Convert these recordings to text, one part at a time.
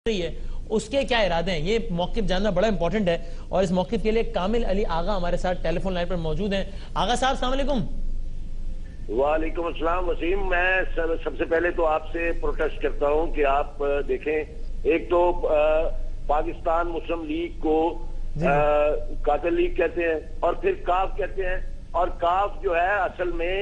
रही है उसके क्या इरादे हैं, ये मौक़िफ़ जानना बड़ा इंपॉर्टेंट है। और इस मौक़िफ़ के लिए कामिल अली आगा हमारे साथ टेलीफोन लाइन पर मौजूद हैं। आगा साहब अस्सलाम वालेकुम। वालेकुम अस्सलाम वसीम। मैं सबसे पहले तो आपसे प्रोटेस्ट करता हूं कि आप देखें, एक तो पाकिस्तान मुस्लिम लीग को कातिल लीग कहते हैं और फिर काफ कहते हैं, और काफ जो है असल में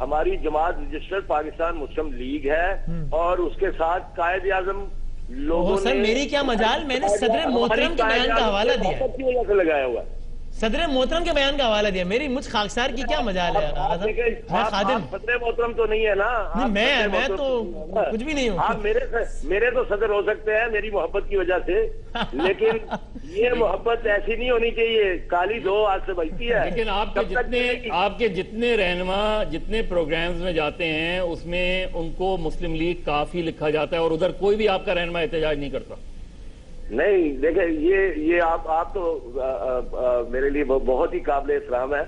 हमारी जमात रजिस्टर्ड पाकिस्तान मुस्लिम लीग है और उसके साथ कायद आजम लोगों सर ने मेरी क्या मजाल, मैंने सदर मोहतरम के बयान का हवाला दिया, की वजह से लगाया हुआ है। सदर मोहतरम के बयान का हवाला दिया, मेरी मुझ खाकसार की क्या मजाल है। सदर मोहतरम तो नहीं है ना। मैं तो कुछ भी नहीं हूँ। आप मेरे तो सदर हो सकते हैं मेरी मोहब्बत की वजह से, लेकिन ये मोहब्बत ऐसी नहीं होनी चाहिए। काली दो आज से बजती है। लेकिन आपके जितने रहनुमा जितने प्रोग्राम्स में जाते हैं उसमें उनको मुस्लिम लीग काफी लिखा जाता है और उधर कोई भी आपका रहनुमा एहतजाज नहीं करता। नहीं देखे, ये आप तो मेरे लिए बहुत ही काबिल एहतराम है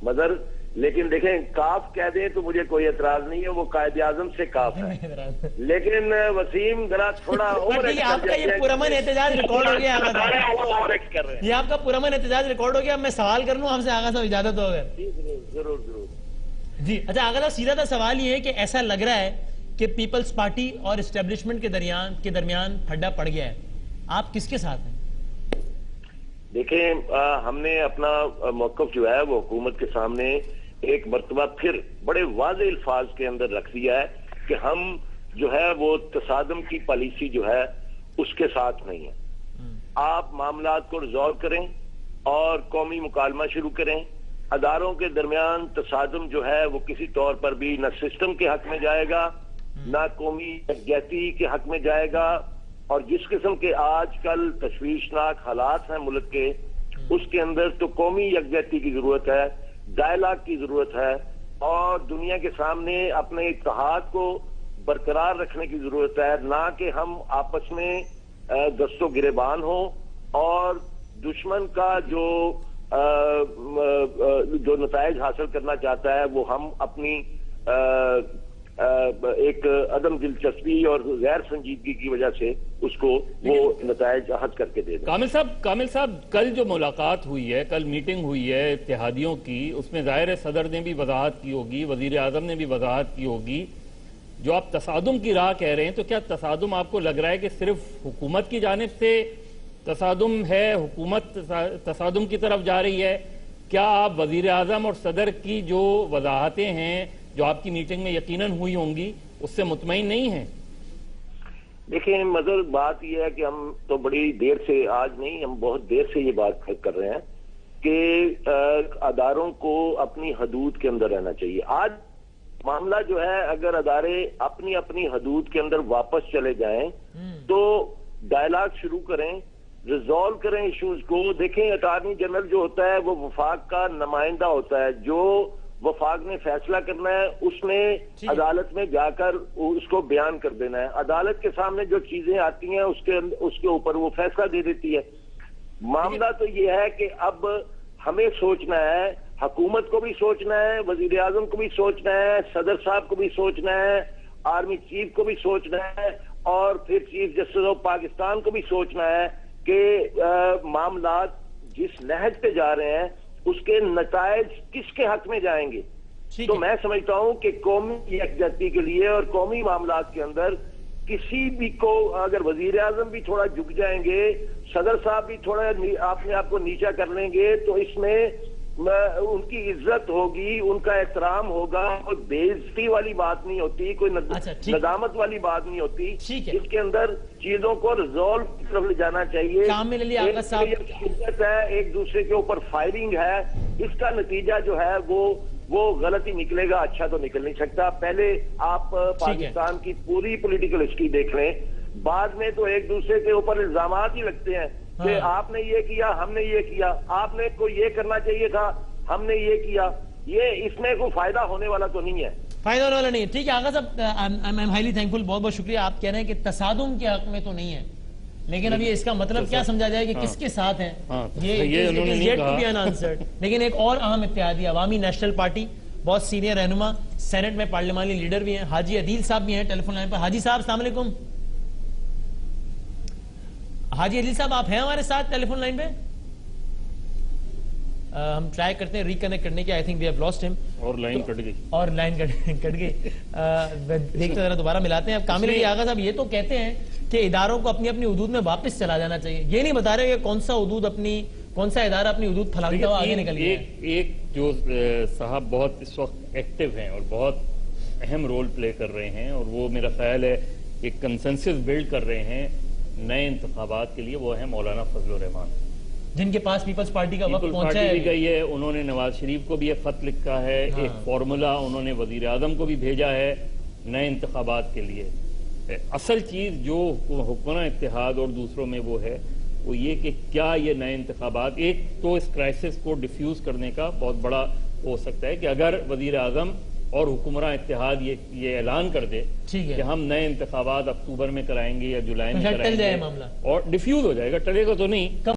मगर, लेकिन देखें काफ कह दें तो मुझे कोई एतराज नहीं है, वो कायद आजम से काफ है। लेकिन वसीम जरा थोड़ा आपका ये पुरअमन एहतजाज रिकॉर्ड हो गया। ये आपका पुरअमन एहतजाज रिकॉर्ड हो गया। मैं सवाल कर लूं आपसे आगा साहब, इजाजत हो गए? जरूर जी। अच्छा आगा साहब, सीधा सा सवाल ये है कि ऐसा लग रहा है कि पीपल्स पार्टी और एस्टेब्लिशमेंट के दरमियान फड्डा पड़ गया है, आप किसके साथ हैं? देखें, हमने अपना मौक़िफ़ जो है वो हुकूमत के सामने एक मर्तबा फिर बड़े वाज़े अल्फाज के अंदर रख दिया है कि हम जो है वो तसादम की पॉलिसी जो है उसके साथ नहीं है। आप मामलात को रिजॉल्व करें और कौमी मुकालमा शुरू करें। अदारों के दरमियान तसादम जो है वो किसी तौर पर भी न सिस्टम के हक में जाएगा न कौमी यकजहती के हक में जाएगा। और जिस किस्म के आजकल तशवीशनाक हालात हैं मुल्क के, उसके अंदर तो कौमी यकजहती की जरूरत है, डायलॉग की जरूरत है और दुनिया के सामने अपने इत्तेहाद को बरकरार रखने की जरूरत है, ना कि हम आपस में दस्तों गिरेबान हो और दुश्मन का जो नताइज हासिल करना चाहता है वो हम अपनी एक अदम दिलचस्पी और गैर संजीदगी की वजह से उसको वो नताइज हद करके दे दें। कामिल साहब, कल जो मुलाकात हुई है, कल मीटिंग हुई है इत्तेहादियों की, उसमें जाहिर है सदर ने भी वजाहत की होगी, वजीर आजम ने भी वजाहत की होगी। जो आप तसादुम की राह कह रहे हैं, तो क्या तसादुम आपको लग रहा है कि सिर्फ हुकूमत की जानिब से तसादुम है, हुकूमत तसादुम की तरफ जा रही है? क्या आप वजीर आजम और सदर की जो वजाहतें हैं जो आपकी मीटिंग में यकीनन हुई होंगी उससे मुतमईन नहीं है? देखिए मगर बात यह है कि हम तो बड़ी देर से, आज नहीं हम बहुत देर से ये बात कर रहे हैं कि अदारों को अपनी हदूद के अंदर रहना चाहिए। आज मामला जो है, अगर अदारे अपनी अपनी हदूद के अंदर वापस चले जाएं तो डायलॉग शुरू करें, रिजॉल्व करें इश्यूज को। देखें, अटॉर्नी जनरल जो होता है वो वफाक का नुमाइंदा होता है, जो वफाक ने फैसला करना है उसने अदालत में जाकर उसको बयान कर देना है। अदालत के सामने जो चीजें आती हैं उसके ऊपर वो फैसला दे देती है। मामला तो ये है कि अब हमें सोचना है, हुकूमत को भी सोचना है, वजीर आजम को भी सोचना है, सदर साहब को भी सोचना है, आर्मी चीफ को भी सोचना है और फिर चीफ जस्टिस ऑफ पाकिस्तान को भी सोचना है कि मामलात जिस नहज पे जा रहे हैं उसके नताइज किसके हक में जाएंगे। तो मैं समझता हूं कि कौमी यकजहती के लिए और कौमी मामलात के अंदर किसी भी को, अगर वजीर आजम भी थोड़ा झुक जाएंगे, सदर साहब भी थोड़ा अपने आप को नीचा कर लेंगे, तो इसमें उनकी इज्जत होगी, उनका एहतराम होगा। कोई बेइज्जती वाली बात नहीं होती, कोई नदामत वाली बात नहीं होती। इसके अंदर चीजों को रिजॉल्व की तरफ ले जाना चाहिए। शिद्दत है, एक दूसरे के ऊपर फायरिंग है, इसका नतीजा जो है वो गलत ही निकलेगा, अच्छा तो निकल नहीं सकता। पहले आप पाकिस्तान की पूरी पॉलिटिकल हिस्ट्री देख लें, बाद में तो एक दूसरे के ऊपर इल्जामात ही लगते हैं कि आपने ये किया, हमने ये किया, आपने को ये करना चाहिए था, हमने ये किया। ये इसमें कोई फायदा होने वाला तो नहीं है, फायदा होने वाला नहीं है। ठीक है आगा साहब, आई एम हाईली थैंकफुल, बहुत बहुत शुक्रिया। आप कह रहे हैं कि तसादुम के हक में तो नहीं है, लेकिन अब ये इसका मतलब क्या समझा जाए कि किसके साथ है, ये टू बी अनआंसर्ड। लेकिन एक और अहम इत्तेहादी अवामी नेशनल पार्टी, बहुत सीनियर रहनुमा, सेनेट में पार्लिमानी लीडर भी हैं, हाजी अदील साहब भी हैं टेलीफोन लाइन पर। हाजी साहब अस्सलाम वालेकुम। हाजी अली साहब, आप हैं हमारे साथ टेलीफोन लाइन पे? हम ट्राई करते हैं रिकनेक्ट करने की। I think we have lost him. और लाइन कट गई। और लाइन कट गई। देखते जरा दोबारा मिलाते हैं। अब कामिल अली आगा साहब ये तो कहते हैं कि इदारों को अपनी अपनी हुदूद में वापस चला जाना चाहिए, ये नहीं बता रहे कि कौन सा इदारा अपनी हुदूद फैलाता हुआ आगे निकल गया है। एक जो साहब बहुत इस वक्त एक्टिव हैं और बहुत अहम रोल प्ले कर रहे हैं, और वो मेरा ख्याल है एक कंसेंसस बिल्ड कर रहे हैं नए इंतखाबात के लिए, वो है मौलाना फजलुर रहमान, जिनके पास पीपल्स पार्टी का वक्त पहुंचा है। गई है। उन्होंने नवाज शरीफ को भी एक खत लिखा है, एक फॉर्मूला उन्होंने वजीर आजम को भी भेजा है नए इंतखाबात के लिए। असल चीज जो हुक्मरान इत्तेहाद और दूसरों में वो है, वो ये कि क्या ये नए इंतखाबात एक तो इस क्राइसिस को डिफ्यूज करने का बहुत बड़ा हो सकता है कि अगर वजीर आजम और हुक्मरान इत्तेहाद ये ऐलान कर दे कि हम नए इंतखाबात अक्टूबर में कराएंगे या जुलाई में कराएंगे, मामला और डिफ्यूज हो जाएगा, टलेगा तो नहीं।